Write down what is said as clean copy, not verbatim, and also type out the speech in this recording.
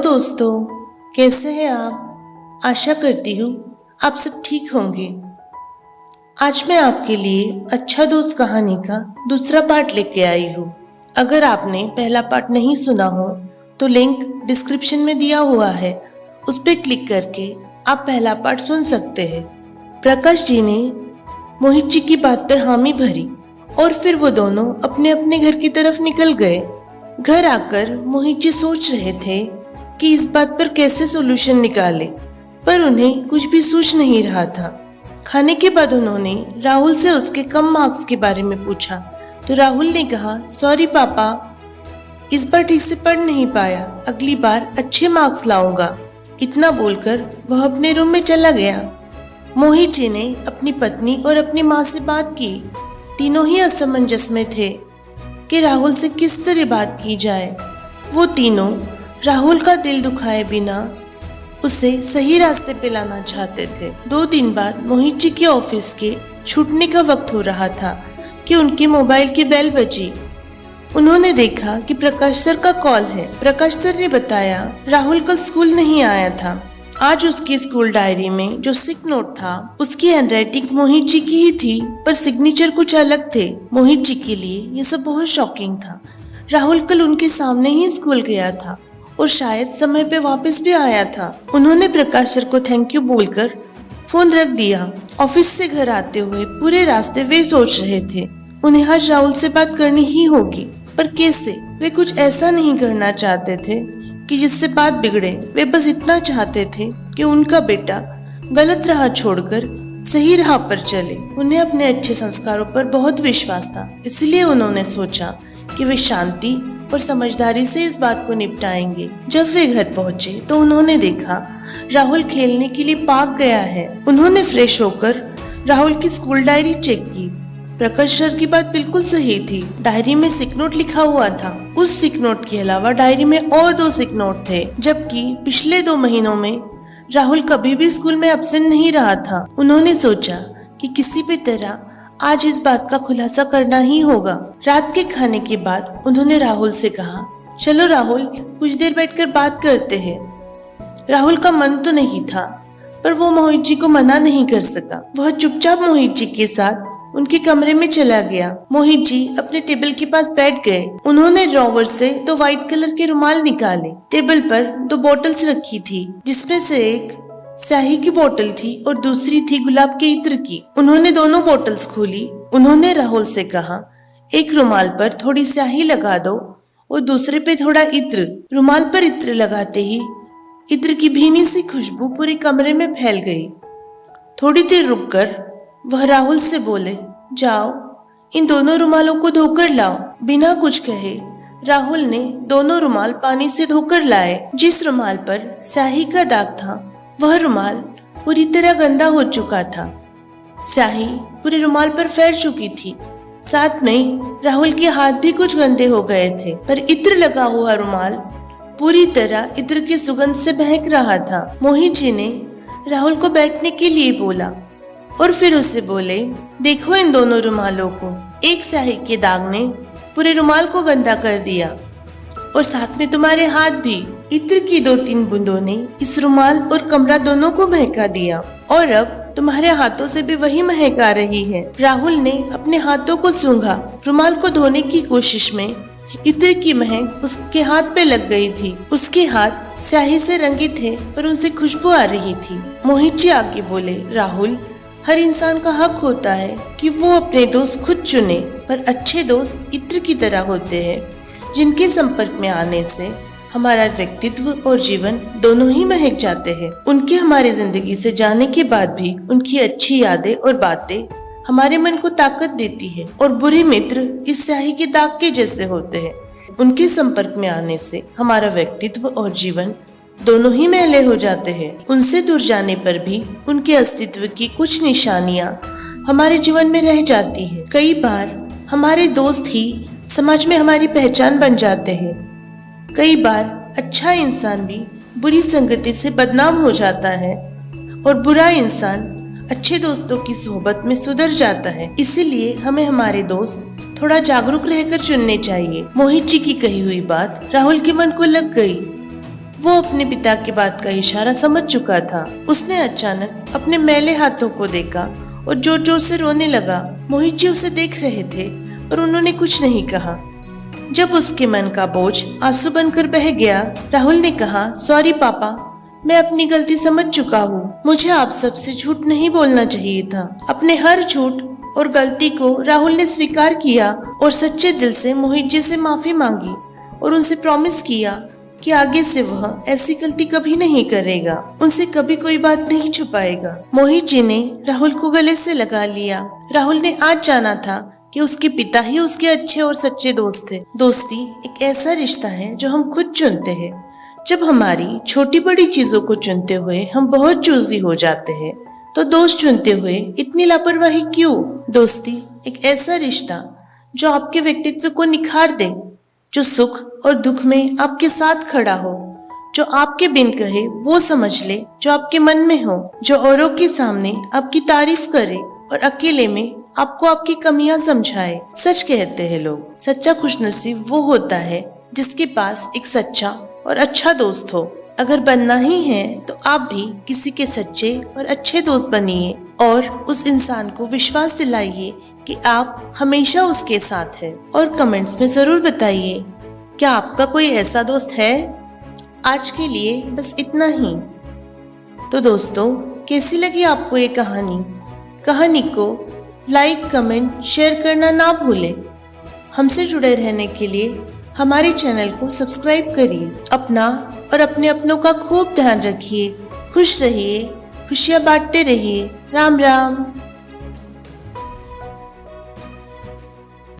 दोस्तों, कैसे हैं आप? आशा करती हूँ आप सब ठीक होंगे। आज मैं आपके लिए अच्छा दोस्त कहानी का दूसरा पार्ट लेके आई हूँ। अगर आपने पहला पार्ट नहीं सुना हो तो लिंक डिस्क्रिप्शन में दिया हुआ है, उस पर क्लिक करके आप पहला पार्ट सुन सकते हैं। प्रकाश जी ने मोहित जी की बात पर हामी भरी और फिर वो दोनों अपने अपने घर की तरफ निकल गए। घर आकर मोहित जी सोच रहे थे कि इस बात पर कैसे सॉल्यूशन निकाले, पर उन्हें कुछ भी सूझ नहीं रहा था। खाने के बाद उन्होंने राहुल से उसके कम मार्क्स के बारे में पूछा तो राहुल ने कहा, सॉरी पापा, इस बार ठीक से पढ़ नहीं पाया, अगली बार अच्छे मार्क्स लाऊंगा। इतना बोलकर वह अपने रूम में चला गया। मोहित जी ने अपनी पत्नी और अपनी माँ से बात की। तीनों ही असमंजस में थे कि राहुल से किस तरह बात की जाए। वो तीनों राहुल का दिल दुखाए बिना उसे सही रास्ते पे लाना चाहते थे। 2 दिन बाद मोहित जी के ऑफिस के छूटने का वक्त हो रहा था कि उनके मोबाइल की बेल बजी। उन्होंने देखा कि प्रकाश सर का कॉल है। प्रकाश सर ने बताया राहुल कल स्कूल नहीं आया था। आज उसकी स्कूल डायरी में जो सिक नोट था उसकी हैंडराइटिंग मोहित जी की ही थी, पर सिग्नेचर कुछ अलग थे। मोहित जी के लिए ये सब बहुत शॉकिंग था। राहुल कल उनके सामने ही स्कूल गया था और शायद समय पे वापस भी आया था। उन्होंने प्रकाश सर को थैंक यू बोलकर फोन रख दिया। ऑफिस से घर आते हुए पूरे रास्ते वे सोच रहे थे उन्हें आज राहुल से बात करनी ही होगी, पर कैसे? वे कुछ ऐसा नहीं करना चाहते थे कि जिससे बात बिगड़े। वे बस इतना चाहते थे कि उनका बेटा गलत राह छोड़कर सही राह पर चले। उन्हें अपने अच्छे संस्कारों पर बहुत विश्वास था, इसलिए उन्होंने सोचा कि वे शांति और समझदारी से इस बात को निपटाएंगे। जब वे घर पहुंचे तो उन्होंने देखा राहुल खेलने के लिए पार्क गया है। उन्होंने फ्रेश होकर राहुल की स्कूल डायरी चेक की। प्रकाश सर की बात बिल्कुल सही थी। डायरी में सिक नोट लिखा हुआ था। उस सिक नोट के अलावा डायरी में और 2 सिक नोट थे, जबकि पिछले 2 महीनों में राहुल कभी भी स्कूल में एब्सेंट नहीं रहा था। उन्होंने सोचा कि किसी भी तरह आज इस बात का खुलासा करना ही होगा। रात के खाने के बाद उन्होंने राहुल से कहा, चलो राहुल, कुछ देर बैठकर बात करते हैं। राहुल का मन तो नहीं था, पर वो मोहित जी को मना नहीं कर सका। वह चुपचाप मोहित जी के साथ उनके कमरे में चला गया। मोहित जी अपने टेबल के पास बैठ गए। उन्होंने ड्रॉवर से 2 व्हाइट कलर के रुमाल निकाले। टेबल पर 2 बॉटल्स रखी थी, जिसमें से एक स्याही की बोतल थी और दूसरी थी गुलाब के इत्र की। उन्होंने दोनों बोतल्स खोली। उन्होंने राहुल से कहा, एक रुमाल पर थोड़ी स्याही लगा दो और दूसरे पे थोड़ा इत्र। रुमाल पर इत्र लगाते ही इत्र की भीनी सी खुशबू पूरे कमरे में फैल गई। थोड़ी देर रुककर वह राहुल से बोले, जाओ इन दोनों रुमालों को धोकर लाओ। बिना कुछ कहे राहुल ने दोनों रुमाल पानी से धोकर लाए। जिस रुमाल पर स्याही का दाग था वह रुमाल पूरी तरह गंदा हो चुका था। स्याही पूरे रुमाल पर फैल चुकी थी। साथ में राहुल के हाथ भी कुछ गंदे हो गए थे, पर इत्र लगा हुआ रुमाल पूरी तरह इत्र की सुगंध से महक रहा था। मोहित जी ने राहुल को बैठने के लिए बोला और फिर उसे बोले, देखो इन दोनों रुमालों को। एक स्याही के दाग ने पूरे रुमाल को गंदा कर दिया और साथ में तुम्हारे हाथ भी। इत्र की 2-3 बूंदों ने इस रुमाल और कमरा दोनों को महका दिया और अब तुम्हारे हाथों से भी वही महक आ रही है। राहुल ने अपने हाथों को सूंघा। रुमाल को धोने की कोशिश में इत्र की महक उसके हाथ पे लग गई थी। उसके हाथ स्याही से रंगे थे, पर उसे खुशबू आ रही थी। मोहित जी आके बोले, राहुल, हर इंसान का हक होता है कि वो अपने दोस्त खुद चुने, पर अच्छे दोस्त इत्र की तरह होते हैं, जिनके संपर्क में आने से हमारा व्यक्तित्व और जीवन दोनों ही महक जाते हैं। उनके हमारी जिंदगी से जाने के बाद भी उनकी अच्छी यादें और बातें हमारे मन को ताकत देती है। और बुरे मित्र इस स्याही के दाग के जैसे होते हैं। उनके संपर्क में आने से हमारा व्यक्तित्व और जीवन दोनों ही मैले हो जाते हैं। उनसे दूर जाने पर भी उनके अस्तित्व की कुछ निशानियां हमारे जीवन में रह जाती है। कई बार हमारे दोस्त ही समाज में हमारी पहचान बन जाते हैं। कई बार अच्छा इंसान भी बुरी संगति से बदनाम हो जाता है और बुरा इंसान अच्छे दोस्तों की सोहबत में सुधर जाता है। इसीलिए हमें हमारे दोस्त थोड़ा जागरूक रहकर चुनने चाहिए। मोहित जी की कही हुई बात राहुल के मन को लग गई। वो अपने पिता की बात का इशारा समझ चुका था। उसने अचानक अपने मैले हाथों को देखा और जोर जोर से रोने लगा। मोहित जी उसे देख रहे थे पर उन्होंने कुछ नहीं कहा। जब उसके मन का बोझ आंसू बनकर बह गया, राहुल ने कहा, सॉरी पापा, मैं अपनी गलती समझ चुका हूँ। मुझे आप सबसे झूठ नहीं बोलना चाहिए था। अपने हर झूठ और गलती को राहुल ने स्वीकार किया और सच्चे दिल से मोहित जी से माफी मांगी और उनसे प्रॉमिस किया कि आगे से वह ऐसी गलती कभी नहीं करेगा, उनसे कभी कोई बात नहीं छुपाएगा। मोहित जी ने राहुल को गले से लगा लिया। राहुल ने आज जाना था कि उसके पिता ही उसके अच्छे और सच्चे दोस्त थे। दोस्ती एक ऐसा रिश्ता है जो हम खुद चुनते हैं। जब हमारी छोटी बड़ी चीजों को चुनते हुए हम बहुत चूजी हो जाते हैं, तो दोस्त चुनते हुए इतनी लापरवाही क्यों? दोस्ती एक ऐसा रिश्ता जो आपके व्यक्तित्व को निखार दे, जो सुख और दुख में आपके साथ खड़ा हो, जो आपके बिन कहे वो समझ ले जो आपके मन में हो, जो औरों के सामने आपकी तारीफ करे और अकेले में आपको आपकी कमियां समझाए। सच कहते हैं लोग, सच्चा खुशनसीब वो होता है जिसके पास एक सच्चा और अच्छा दोस्त हो। अगर बनना ही है तो आप भी किसी के सच्चे और अच्छे दोस्त बनिए और उस इंसान को विश्वास दिलाइए कि आप हमेशा उसके साथ हैं। और कमेंट्स में जरूर बताइए, क्या आपका कोई ऐसा दोस्त है? आज के लिए बस इतना ही। तो दोस्तों, कैसी लगी आपको ये कहानी को लाइक, कमेंट, शेयर करना ना भूलें। हमसे जुड़े रहने के लिए हमारे चैनल को सब्सक्राइब करिए। अपना और अपने अपनों का खूब ध्यान रखिए। खुश रहिए, खुशियां बांटते रहिए। राम राम।